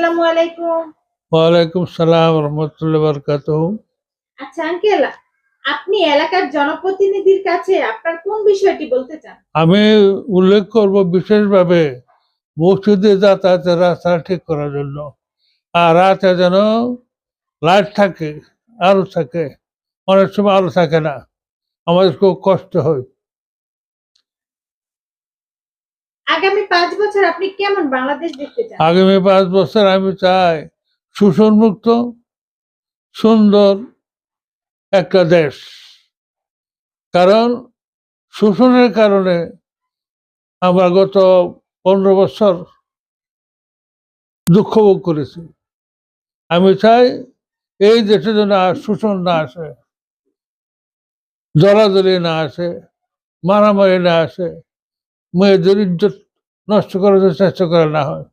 আসসালামু আলাইকুম। ওয়ালাইকুম সালাম রহমতুল্লাহ বারকাতুহু। আচ্ছা আঙ্কেল, আপনি এলাকার জনপ্রতিনিধির কাছে আপনার কোন বিষয়টি বলতে চান? আমি উল্লেখ করব বিশেষভাবে মসজিদে যাতায়াতের রাস্তা ঠিক করার জন্য। আর রাতে যেন লাইট থাকে, আলো থাকে। অনেক সময় আলো থাকে না, আমাদের খুব কষ্ট হয়। আগামী 5 বছর আপনি কেমন বাংলাদেশ দেখতে চান? আগামী 5 বছর আমি চাই শোষণমুক্ত সুন্দর একটা দেশ। কারণ শোষণের কারণে আমরা গত 15 বছর দুঃখ ভোগ করেছি। আমি চাই এই দেশে যেন আর শোষণ না আসে, জলাজলি না আসে, মারামারি না আসে, মেয়েদের ইজ্জত নষ্ট করার চেষ্টা করা না হয়।